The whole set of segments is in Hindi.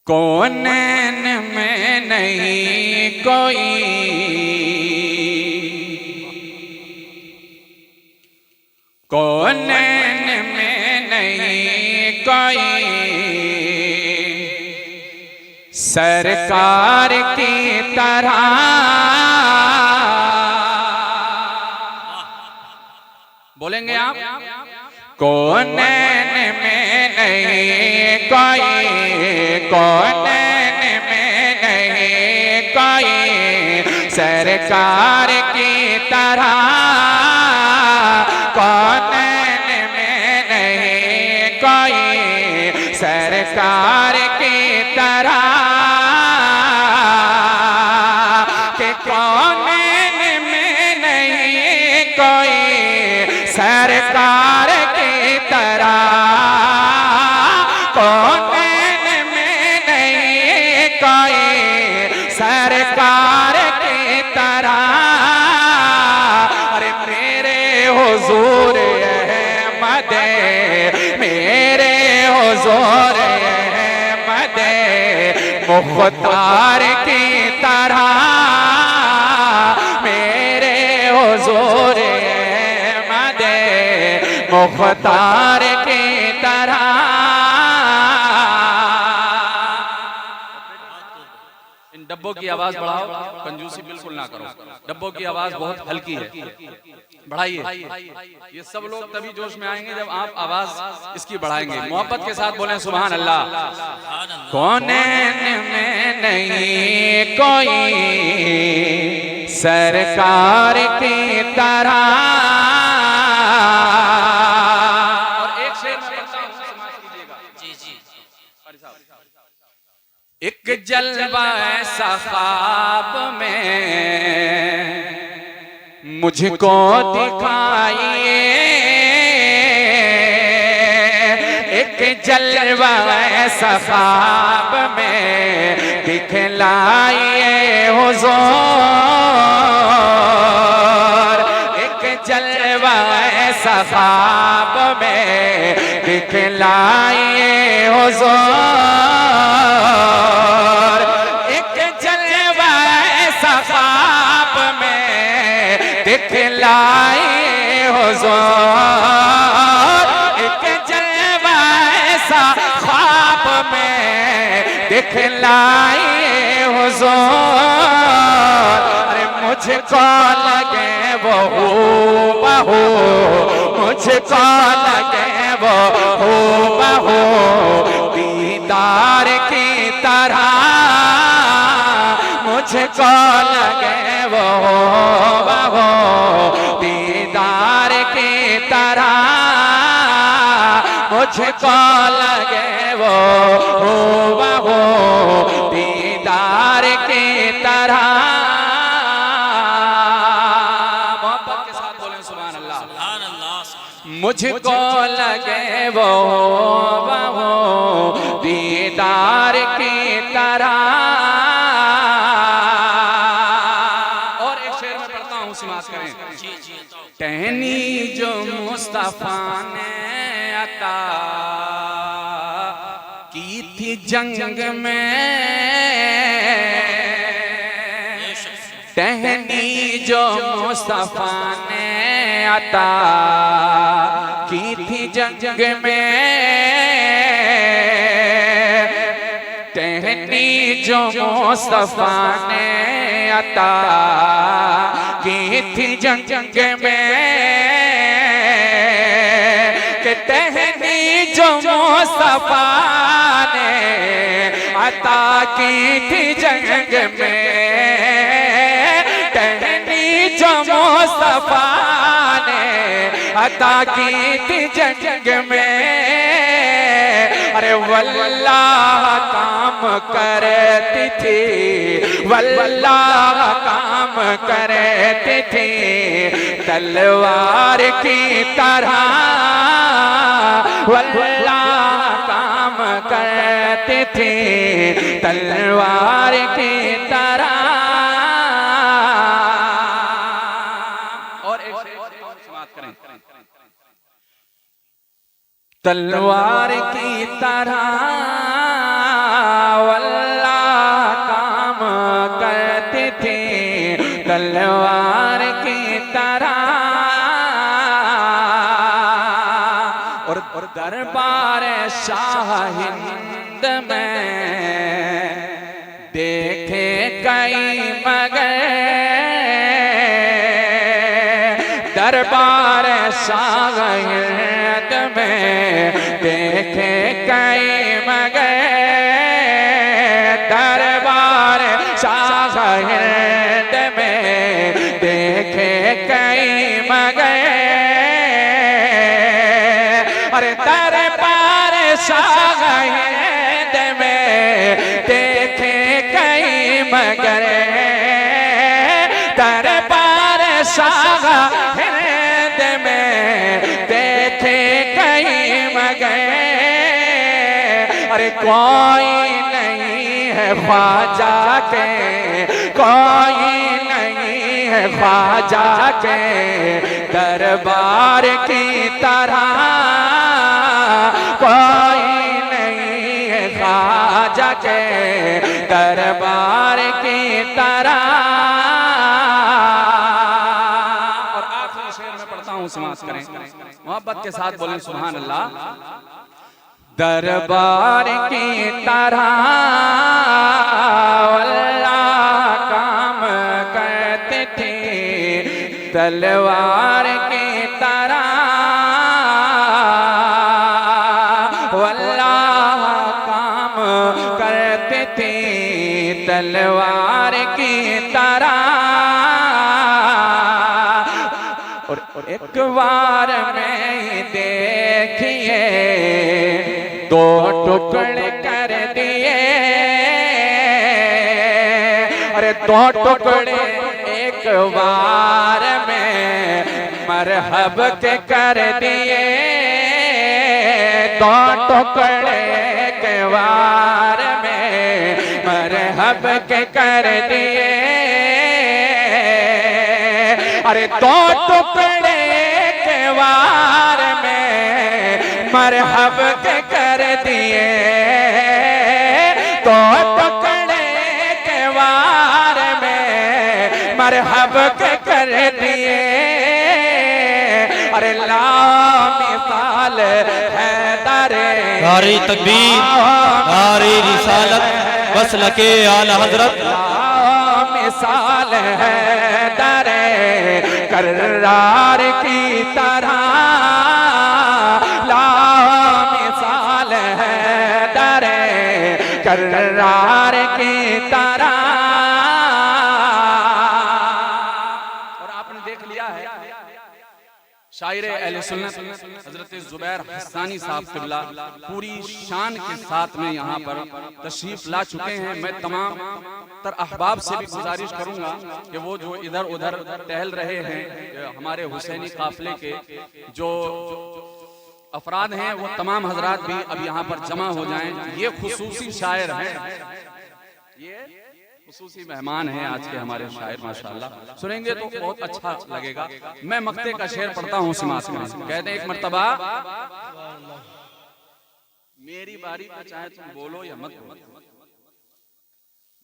कौनैन में नहीं कोई, कौनैन में नहीं कोई सरकार की तरह। बोलेंगे आप? कौनैन में नहीं कोई, कौनैन में नहीं कोई सरकार की तरह, कौनैन में नहीं कोई सरकार की तरह, कि कौनैन में नहीं कोई सरकार की तरह, कौनैन में नहीं कोई सरकार की तरह। अरे मेरे हुजूर अहमद, मेरे हुजूर अहमद मुख्तार की तरह, मेरे हुजूर अहमद मुख्तार की तरह। इन डब्बों की आवाज बढ़ाओ, कंजूसी बिल्कुल ना करो, डब्बों की आवाज बहुत हल्की है, बढ़ाइए। ये सब लोग तभी जोश में आएंगे जब आप आवाज इसकी बढ़ाएंगे। मोहब्बत के साथ बोलें सुभान अल्लाह। कौनैन में नहीं कोई सरकार की तरह। और एक शेर में पढ़ता हूं, समाज कीजिएगा। जी जी। एक जलवा ऐसा ख्वाब में मुझको दिखाइए, एक जलवा ऐसा ख्वाब में दिखलाइए हुजूर, एक जलवा ऐसा ख्वाब में दिखलाइए हुजूर, एक जलवा ऐसा ख्वाब में दिखलाइए हुजूर, एक जलवा ऐसा ख्वाब में दिखलाइए हुजूर। अरे मुझको लगे वो हूबहू, मुझको लगे वो हूबहू दीदार की तरह, मुझको लगे वो हूबहू दीदार की तरह, मुझको लगे वो हूबहू दीदार की तरह। मोहब्बत के साथ बोलें सुभान अल्लाह। मुझको लगे वो हूबहू दीदार की तरह। और एक शेर में पढ़ता हूँ, समाज करें। टहनी जो मुस्तफा ने अता की थी जंग में, टहनी जो मुस्तफा ने अता की थी जंग में, टहनी जो मुस्तफा ने अता की थी जंग में, कि टहनी जो मुस्तफा ने अता की थी जंग में, टहनी जो मुस्तफा ने अता की थी जंग में। अरे वल्लाह काम करती थी, वल्लाह काम करती थी तलवार की तरह, वल्लाह काम करती थी तलवार की तरह। और एक समाप्त करें। तलवार की तरह तलवार की तरह, और दरबार शाह हिंद में देखे कई मगर, दरबार शाह हिंद में देखे कई मगर, दरबार शाह हिंद में देखे कई मगर, अरे दरबार शाह हिंद में देखे कई मगर, दरबार शाह हिंद में देखे कई मगर, अरे कोई नहीं है ख्वाजा के, कोई नहीं है ख्वाजा के दरबार की तरह, कोई नहीं है ख्वाजा के दरबार की तरह। और आखिरी शेर में पढ़ता हूँ, समाप्त करें, मोहब्बत के साथ बोलें सुभान अल्लाह। दरबार की तरह अल्लाह काम करते थे, तलवार की तरह अल्लाह काम करते थे, तलवार की तरह, और एक बार में देखिए दो टुकड़े कर दिए, अरे दो टुकड़े एक बार में मरहब के कर दिए, दो टुकड़े एक बार में मरहब के कर दिए, अरे दो टुकड़े के वार में मरहब के कर दिए, दो टुकड़े के वार में मरहब के कर दिए, अरे ला मिसाल है दरे, नारे तकबीर, नारे रिसालत, मसलके आला हजरत, मिसाल है दरे कर्रार की तरह, ला मिसाल है दरे कर्रार की तरह। और आपने देख लिया है शायर अहले सुन्नत हजरत जुबैर हस्सानी साहब क़िबला पूरी शान के साथ में यहाँ पर तशरीफ ला चुके हैं। मैं तमाम तर अहबाब से भी गुजारिश करूंगा कि वो जो इधर उधर टहल रहे हैं, हमारे हुसैनी काफिले के जो अफराद हैं, वो तमाम हजरात भी अब यहाँ पर जमा हो जाएं। ये खुसूसी शायर हैं, ये खुसूसी मेहमान हैं आज के हमारे शायर, माशाअल्लाह सुनेंगे तो बहुत अच्छा लगेगा। मैं मक्ते का शेर पढ़ता हूँ समाज में, कहते हैं एक मर्तबा मेरी बारी पे चाहे तुम बोलो या मत बोलो,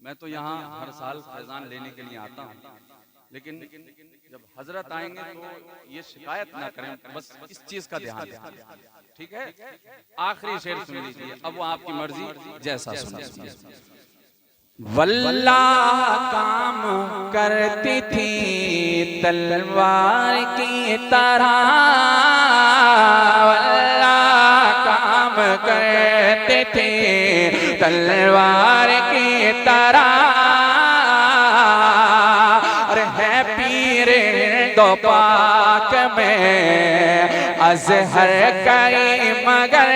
मैं तो यहाँ हर साल फैजान लेने के लिए आता हूँ, लेकिन जब हजरत आएंगे तो ये शिकायत ना करें, बस इस चीज का ध्यान दें, ठीक है। आखिरी शेर सुन लीजिए, अब वो आपकी मर्जी जैसा सुना। वल्लाह काम करती थी तलवार की तरह, वल्लाह काम करते थे तलवार की तरह, और है पीर दो पाक में अजहर कई मगर,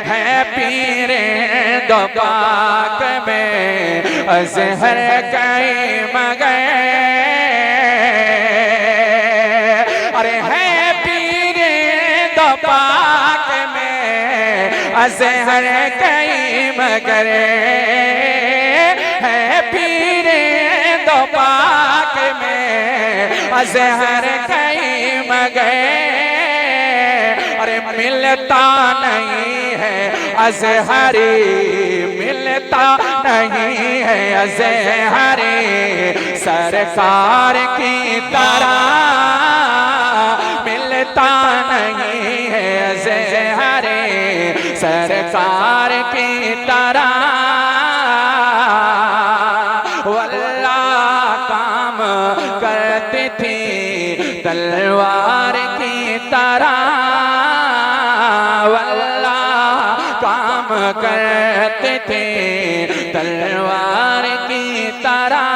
है पीर दो पाक में अजहर कई मगर, अरे है पीर दो पाक में अजहर कई मगर, है पीर दो पाक में अजहर कई मगर, अरे मिलता नहीं है अजहरी मिलता नहीं है अज़हरे सरकार की तरह, मिलता नहीं है अज़हरे सरकार की तरह। वल्लाह काम करती थी तलवार की तरह, वल्लाह काम करते थे तलवार की तरह।